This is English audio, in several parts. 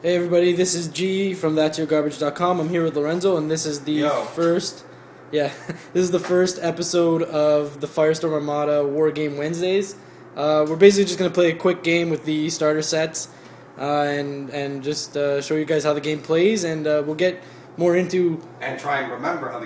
Hey everybody, this is G from that'syourgarbage.com. I'm here with Lorenzo, and this is the first episode of the Firestorm Armada War Game Wednesdays. We're basically just gonna play a quick game with the starter sets, and just show you guys how the game plays, and we'll get more into try and remember how the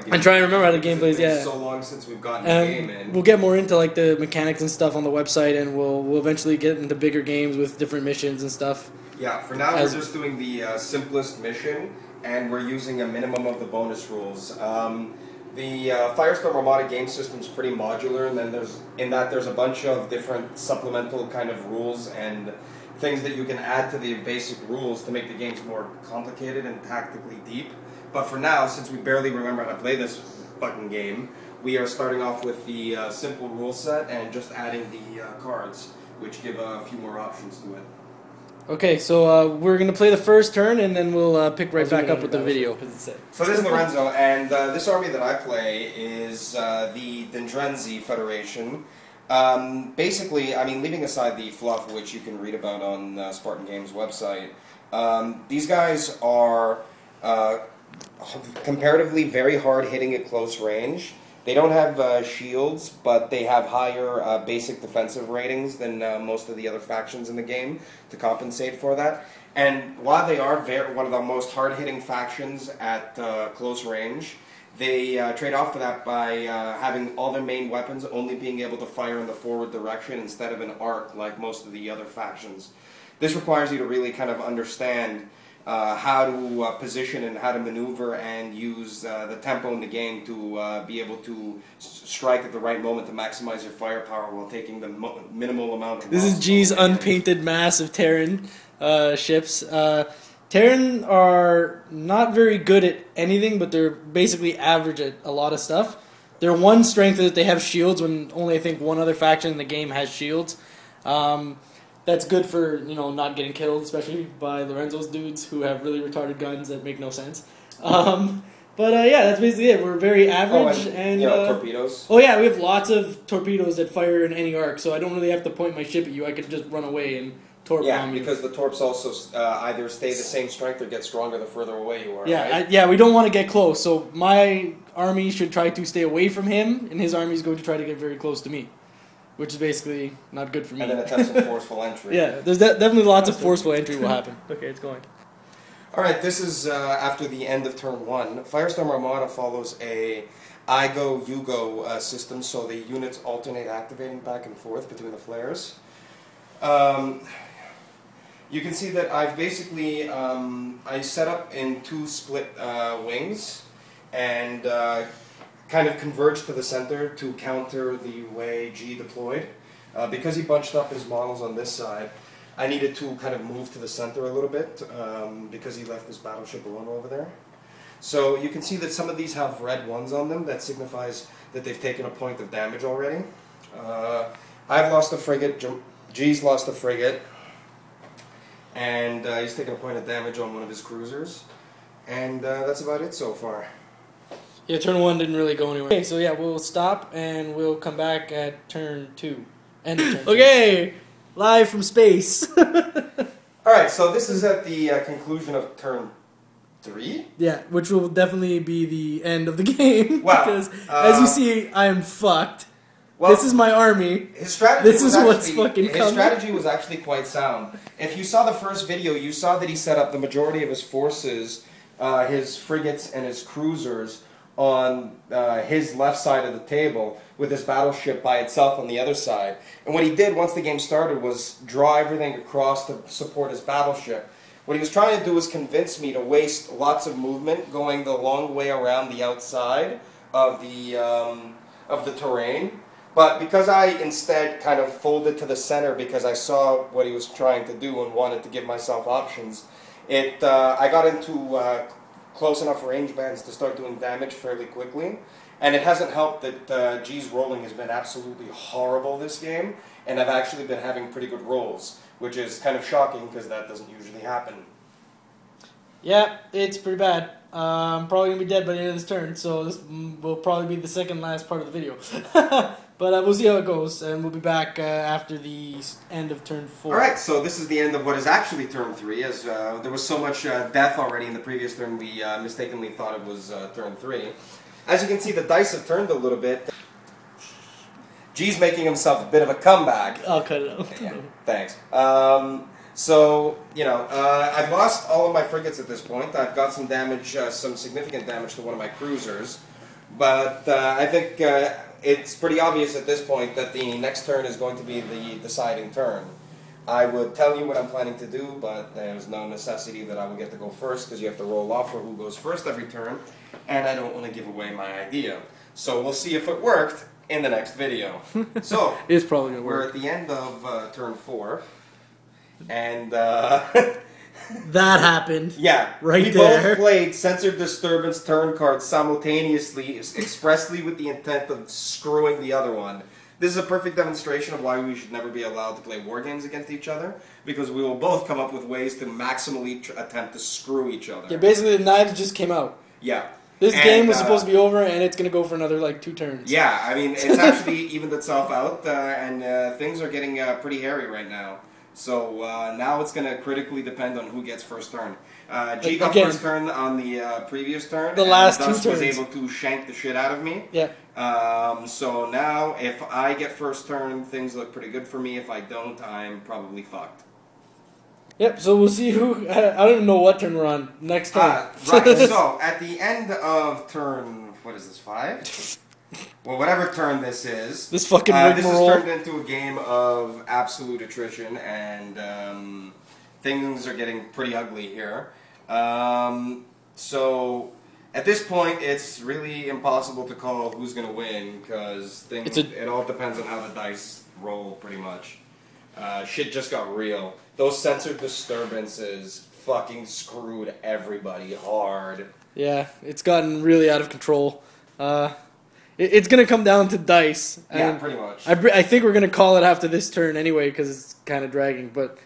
game plays. Yeah, it's been so long since we've gotten the game, and we'll get more into like the mechanics and stuff on the website, and we'll eventually get into bigger games with different missions and stuff. Yeah, for now we're just doing the simplest mission, and we're using a minimum of the bonus rules. The Firestorm Armada game system is pretty modular, and then there's a bunch of different supplemental kind of rules and things that you can add to the basic rules to make the games more complicated and tactically deep. But for now, since we barely remember how to play this fucking game, we are starting off with the simple rule set and just adding the cards, which give a few more options to it. Okay, so we're going to play the first turn, and then we'll pick right back up with the video. So this is Lorenzo, and this army that I play is the Dendrenzi Federation. Basically, I mean, leaving aside the fluff, which you can read about on Spartan Games' website, these guys are comparatively very hard hitting at close range. They don't have shields, but they have higher basic defensive ratings than most of the other factions in the game to compensate for that. And while they are one of the most hard-hitting factions at close range, they trade off for that by having all their main weapons only being able to fire in the forward direction instead of an arc like most of the other factions. This requires you to really kind of understand how to position and how to maneuver and use the tempo in the game to be able to strike at the right moment to maximize your firepower while taking the minimal amount of... This is G's unpainted mass of Terran ships. Terran are not very good at anything, but they're basically average at a lot of stuff. Their one strength is that they have shields when only I think one other faction in the game has shields. That's good for, not getting killed, especially by Lorenzo's dudes who have really retarded guns that make no sense. But yeah, that's basically it. We're very average. and torpedoes. Oh yeah, we have lots of torpedoes that fire in any arc, so I don't really have to point my ship at you. I could just run away and torp bomb you. Because the torps also either stay the same strength or get stronger the further away you are. Yeah, right? We don't want to get close, so my army should try to stay away from him, and his army is going to try to get very close to me. Which is basically not good for me. And then attempt some forceful entry. Yeah, there's definitely lots of forceful entry will happen. Okay, it's going. Alright, this is after the end of turn 1. Firestorm Armada follows a I go, you go system, so the units alternate activating back and forth between the flares. You can see that I've basically, I set up in 2 split wings, and kind of converged to the center to counter the way G deployed. Because he bunched up his models on this side, I needed to kind of move to the center a little bit because he left his battleship alone over there. So you can see that some of these have red ones on them. That signifies that they've taken a point of damage already. I've lost a frigate, G's lost a frigate, and he's taken a point of damage on one of his cruisers. And that's about it so far. Yeah, turn 1 didn't really go anywhere. Okay, so yeah, we'll stop and we'll come back at turn 2. End of turn 2. Okay, live from space. Alright, so this is at the conclusion of turn 3? Yeah, which will definitely be the end of the game. Wow. Because, as you see, I am fucked. Well, this is my army. His strategy this is what's fucking coming. His strategy was actually quite sound. If you saw the first video, you saw that he set up the majority of his forces, his frigates and his cruisers, on his left side of the table with his battleship by itself on the other side. And what he did once the game started was draw everything across to support his battleship. What he was trying to do was convince me to waste lots of movement going the long way around the outside of the terrain. But because I instead kind of folded to the center because I saw what he was trying to do and wanted to give myself options, I got into close enough range bands to start doing damage fairly quickly. And it hasn't helped that G's rolling has been absolutely horrible this game, and I've actually been having pretty good rolls, which is kind of shocking because that doesn't usually happen. Yeah, it's pretty bad. I'm probably going to be dead by the end of this turn, so this will probably be the second last part of the video. But we'll see how it goes, and we'll be back after the end of turn 4. All right, so this is the end of what is actually turn 3, as there was so much death already in the previous turn, we mistakenly thought it was turn 3. As you can see, the dice have turned a little bit. G's making himself a bit of a comeback. I'll cut it out. Yeah, thanks. So, you know, I've lost all of my frigates at this point. I've got some damage, some significant damage to one of my cruisers. But I think it's pretty obvious at this point that the next turn is going to be the deciding turn. I would tell you what I'm planning to do, but there's no necessity that I will get to go first, because you have to roll off for who goes first every turn, and I don't want to give away my idea. So we'll see if it worked in the next video. So, It's probably going to we're work. at the end of turn 4, and That happened. yeah, Right we there. both played Censored Disturbance turn cards simultaneously, expressly with the intent of screwing the other one. This is a perfect demonstration of why we should never be allowed to play war games against each other, because we will both come up with ways to maximally attempt to screw each other. Yeah, basically the knives just came out. Yeah. This And, game was supposed to be over, and it's going to go for another, 2 turns. Yeah, I mean, it's actually evened itself out, and things are getting pretty hairy right now. So now it's going to critically depend on who gets first turn. G got Again, first turn on the previous turn. the and last thus 2 was turns. able to shank the shit out of me. Yeah. So now, if I get first turn, things look pretty good for me. If I don't, I'm probably fucked. Yep, so we'll see who... I don't even know what turn we're on. Next turn. Right, so at the end of turn... What is this, 5? Well, whatever turn this is... This fucking this has rigmarole. turned into a game of absolute attrition, and things are getting pretty ugly here. So... At this point, it's really impossible to call who's going to win, because it all depends on how the dice roll, pretty much. Shit just got real. Those Censored Disturbances fucking screwed everybody hard. Yeah, it's gotten really out of control. It's going to come down to dice. Yeah, And pretty much. I think we're going to call it after this turn anyway, because it's kind of dragging. But,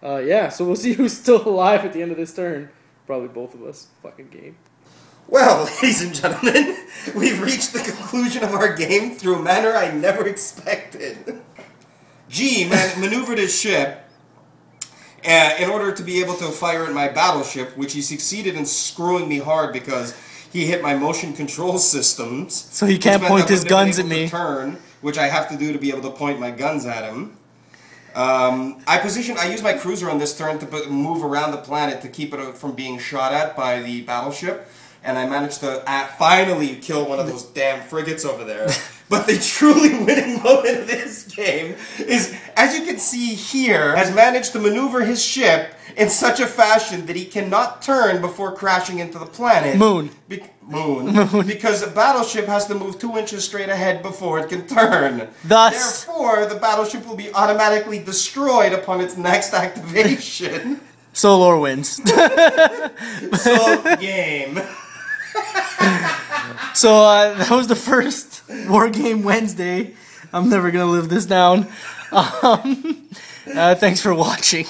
yeah, so we'll see who's still alive at the end of this turn. Probably both of us. Fucking game. Well, ladies and gentlemen, we've reached the conclusion of our game through a manner I never expected. G maneuvered his ship in order to be able to fire at my battleship, which he succeeded in screwing me hard because he hit my motion control systems. So he can't point his guns at me. me. Turn, which I have to do to be able to point my guns at him. I use my cruiser on this turn to move around the planet to keep it from being shot at by the battleship. And I managed to finally kill one of those damn frigates over there. But the truly winning moment of this game is, as you can see here, has managed to maneuver his ship in such a fashion that he cannot turn before crashing into the planet. Moon. Moon. Because the battleship has to move 2 inches straight ahead before it can turn. Thus, Therefore, the battleship will be automatically destroyed upon its next activation. Solor wins. So, game. So that was the first War Game Wednesday. I'm never going to live this down. Thanks for watching.